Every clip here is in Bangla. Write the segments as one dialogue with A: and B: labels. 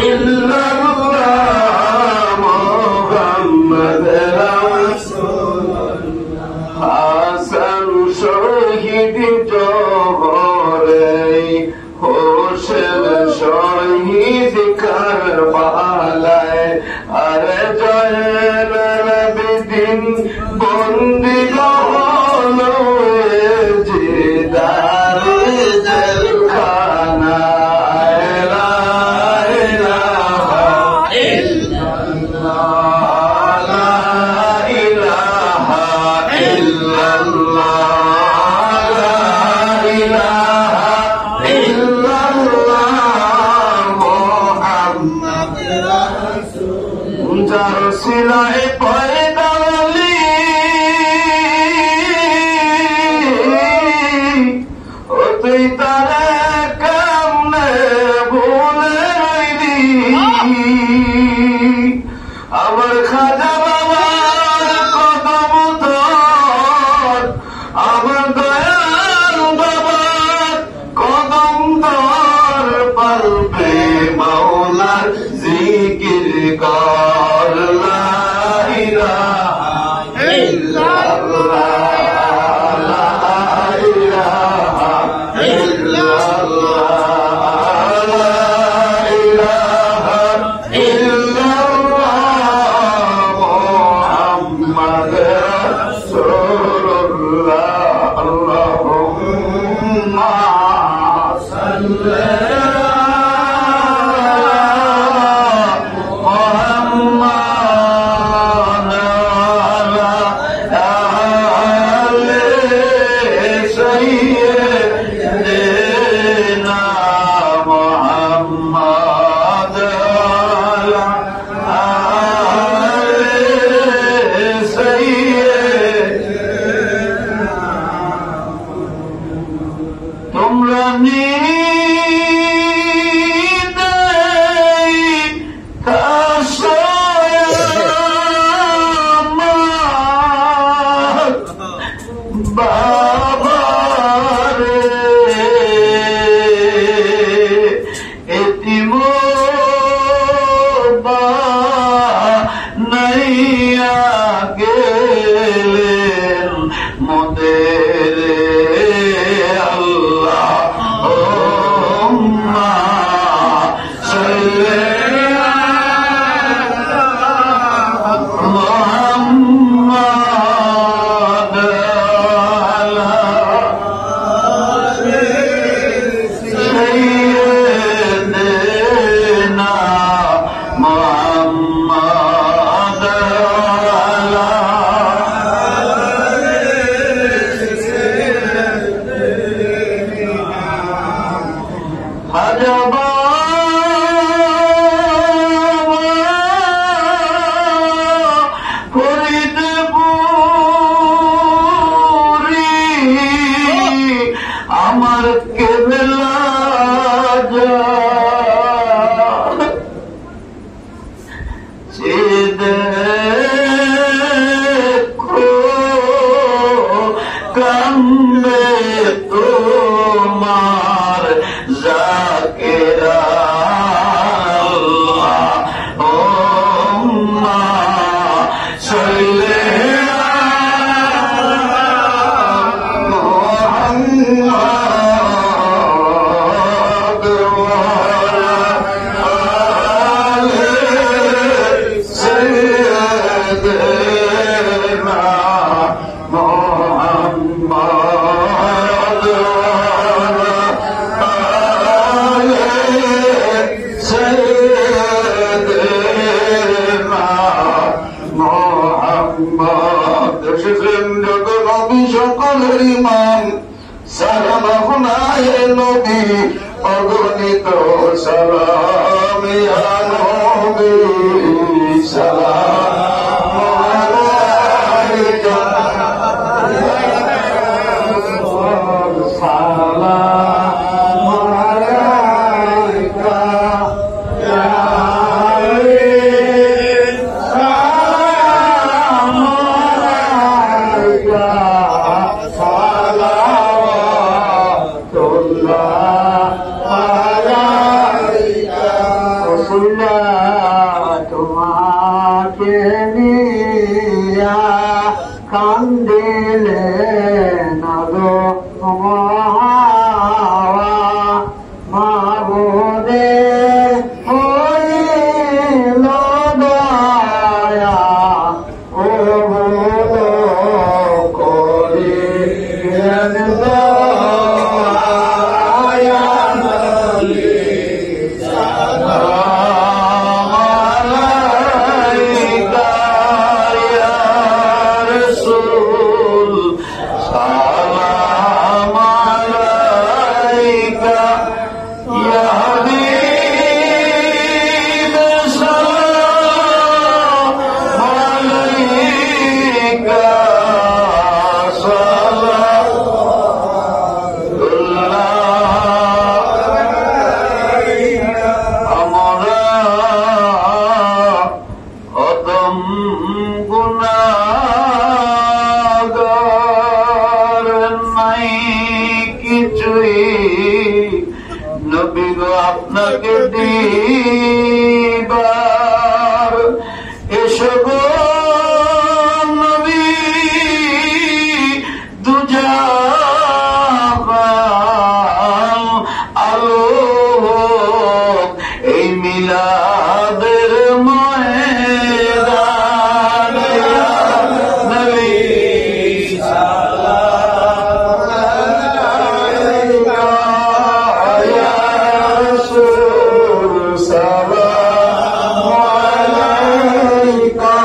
A: ইল্লাল্লাহ মুহাম্মদ রাসূলুল্লাহ হাসান শহীদ জোহরে হোসেন শহীদ কারবালায় আরে জয়নাল আবেদিন বন্দি হলো জিদার জেলখানা লা ইলাহা ইল্লাল্লাহ লা ইলাহা ইল্লাল্লাহ লা ইলাহা ইল্লাল্লাহ মুহাম্মদ রাসূল যার সিলায় পয়দালি ও তুই তারে কেমনে ভুলে রইলি আমার খাজা বাবার কদম তোর আমার দয়াল বাবার কদম তোর পালবে মাওলার জিকির কর লা ইলাহা ইল্লাল্লাহ লা ইলাহা ইল্লাল্লাহ লা ইলাহা ইল্লাল্লাহ মুহাম্মদ রাসূলুল্লাহ আল্লাহুম্মা সাল্লি তোমরা বাবারে এতিম বানাইয়া গেলেন মোদের আল্লাহুম্মা সাল্লি আমার কেবলা দেখো কান্দে তোমার জাকেরা আল্লাহুম্মা সাল্লি সকলের ইমাম সালামাহুনায়ে নবী অগণিত সালাম ইয়া নবী সালাম আলাইকা সালাম আলাইকা ইয়া বুঝলা তোমাকে নিয়া কান্দিলে না গো মাবুদে হইল দয়া ও বলো করিলেন দয়া নবী সালাম আলাইকা ইয়া রাসূল সালাম আলাইকা ইয়া হাবিব সালাম আলাইকা আমরা অদম গুনাহগার নাই কিছুই নবী গো আপনাকে দিবার এসো গো নবী দুজাহান আলোক এই মিলাদের ময়দান ইয়া নবী সালাম আলাইকা ইয়া রাসূল সালাম আলাইকা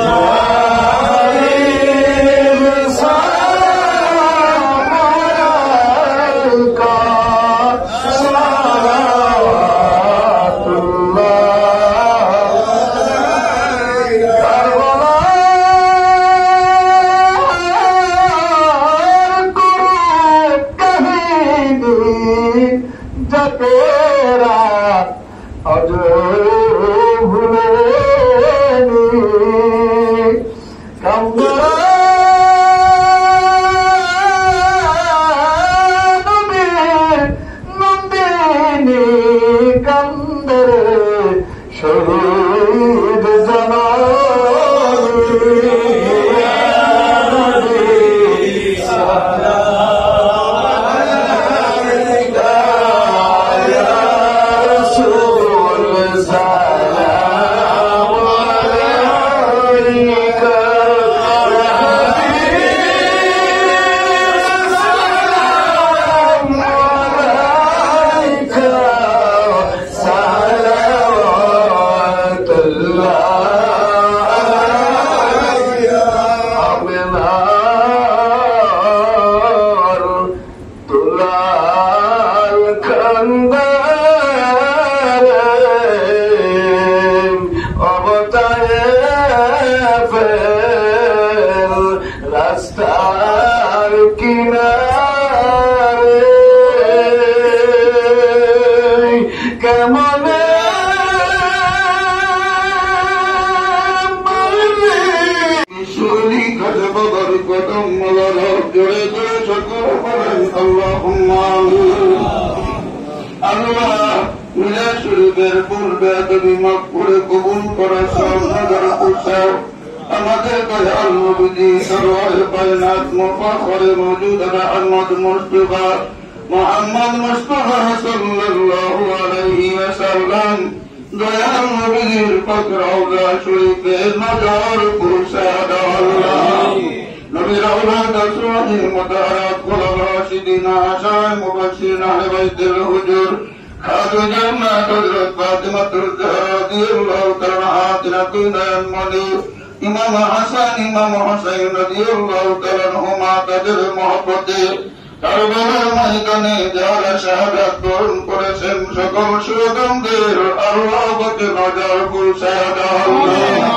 A: ইয়া হাবিব সালাম আলাইকা तेरा अज भूले नंदिनी कंदर शहीद রাস্তার কিনারে কেমনে শুনি গজবর কদম মলার জোরে জোরে সকল বলেন আল্লাহুম্মা আল্লাহ মিলাদ শরীফের পূর্বে তুমি মাফ করে কবুল করে সব নজর কুসাও আমাদের দয়াল নবী সরওয়ার কায়নাত মুফাখরে মওজুদ আহমদ মুস্তাফা মুহাম্মদ মুস্তাফা সাল্লাল্লাহু আলাইহি ওয়াসাল্লাম দয়াল নবীর পাক রওজা শরীফে নজর কুসাদ আল্লাহ নবীর আওলাদ আসওয়াজে মুতাহারাত খুলাফা রাশিদিন আশায়ে মুবাশশিরিন আহলে বাইতুল হুজুর খাদু জান্নাত হযরত ফাতিমা তুজ-জাহরা রাদিয়াল্লাহু তাআলা আনহা তিনাকুন মনি ইমাম হাসান ইমাম হুসাইন রাদিয়াল্লাহু তাআলা আনহুমা তাদের মহব্বতে কারবালার ময়দানে যারা শাহাদাত বরণ করেছেন সকল সুগন্ধের আল্লাহ পাকে নজর কুসাদ আল্লাহ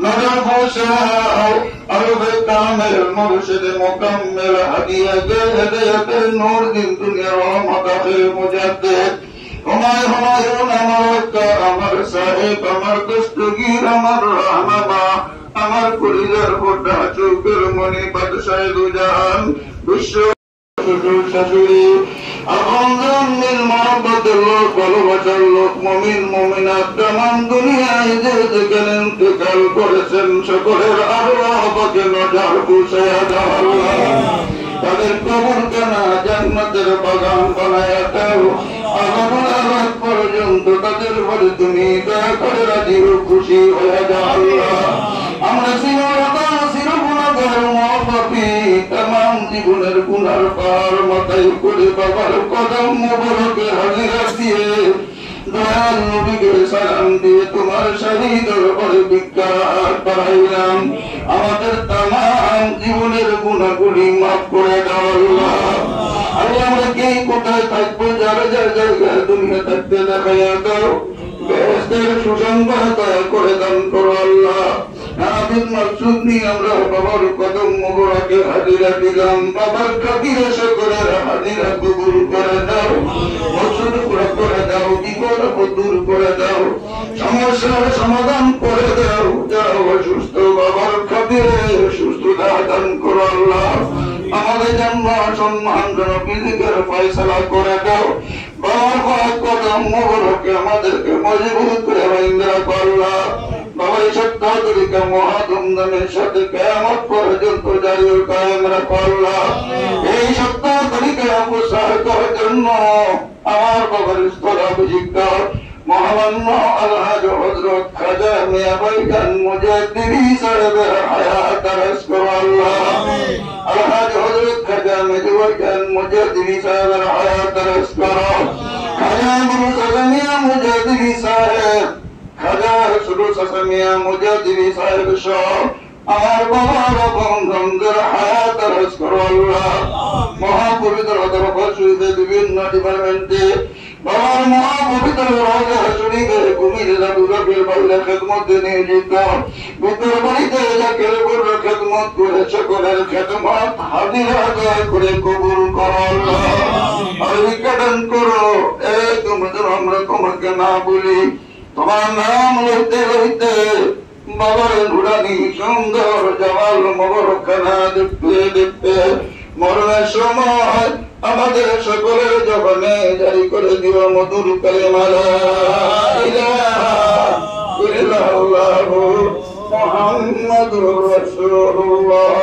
A: নজর কুসাও আরবে কামেল মুর্শিদ মুকাম্মিল হাদিয়াতে হেদায়েতের নূর দিন দুনিয়া রহমত আখির মুজাদ্দিদ হুমায়ুন আমার সাহেব আমার দস্তগীর আমার রহমানা আমার কলিজার ফোটা চোখের মনি বাদশাহ দুজাহান বিশ্ব শ্বশুর শাশুড়ি আপন জন্মের মহব্বতের লোক ভালোবাসার লোক মুমিন মুমিনাত তামাম দুনিয়ায় যে যেখানে ইন্তেকাল করেছেন সকলের আরওয়াহকে নজর পৌঁছায়া দাও আল্লাহ। তাদের কবরখানা জান্নাতের বাগান বানায়া দাও। আগামী রাত পর্যন্ত তাদের উপরে তুমি দয়া করে রাজি ও খুশি হয়ে যাও আল্লাহ। আমরা চিরগুণাগার মহাপাপী তামাম জীবনের গুনার পার মাথায় করে বাবার কদম মোবারকে হাজিরা দিয়ে দয়াল নবীকে সালাম দিয়ে তোমার শাহী দরবারে ভিক্ষার করাইলাম। আমাদের তামাম জীবনের গুনাহগুলি মাফ করে দাও আল্লাহ। আল্লাহ আমরা কে কোথায় থাকবো যারা যার জায়গায় দুনিয়া থাকতে দেখাইয়া দাও। বেহেশতের সুসংবাদ দয়া করে দান করো আল্লাহ। আমিন মাকসুদ নিয়ে আমরা বাবার কদম মোবারকে হাজিরা দিলাম। বাবার খাতিরে সকলের হাজিরা কবুল করে দাও। মকসুদ পুরা করে দাও। বিপদ দূর করে দাও। সমস্যার সমাধান করে দাও। যারা অসুস্থ বাবার খাতিরে সুস্থতা দান করো আল্লাহ। আমাদের জন্ম সম্মান জনক রিজিকের ফয়সালা করে দাও। বাবার কদম মোবারকে আমাদেরকে মজবুত করে বাইন্দা করলা। বাবা এই সপ্তাহ তরিকা মহাধুমধামের সাথে কিয়ামত পর্যন্ত জারি ও কায়েম রাখো আল্লাহ। এই সপ্তাহ তরিকা প্রসার করার জন্য আমার বাবার স্থলাভিষিক্ত মহামান্য আলহাজ হযরত খাজা মিয়া ভাইজান মুজাদ্দিদি সাহেবের হায়াত দারাজ করো আল্লাহ। আলহাজ হযরত খাজা মেজু ভাইজান মুজাদ্দিদি সাহেবের হায়াত দারাজ করো। খাজা মুরুদ মিয়া মুজাদ্দিদি সাহেব, খাজা সুরুজ মিয়া মুজাদ্দিদি সাহেব সহ আমার বাবার বন্ধুদের হায়াত দারাজ করো আল্লাহ। মহাপবিত্র দরবার শরীফে বিভিন্ন ডিপার্টমেন্টে বাবার মহাপবিত্র রওজা শরীফে কুমিল্লা বিভাগের বাইরে খেদমতে নিয়োজিত বুদ্ধর বাড়িতে জাকের উপর খেদমত করে সকলের খেদমত হাজিরা দয়া করে কবুল করো আল্লাহ। আর বিজ্ঞান করো তুমি যেন আমরা তোমাকে না বলি, তোমার নাম লইতে লইতে বাবার নুরানি সুন্দর জামাল মোবারকখানা দেখতে দেখতে মরণের সময় আমাদের সকলের জবানে জারি করে দিও মধুর কালেমা লা ইলাহা ইল্লাল্লাহু মুহাম্মাদুর রাসূলুল্লাহ।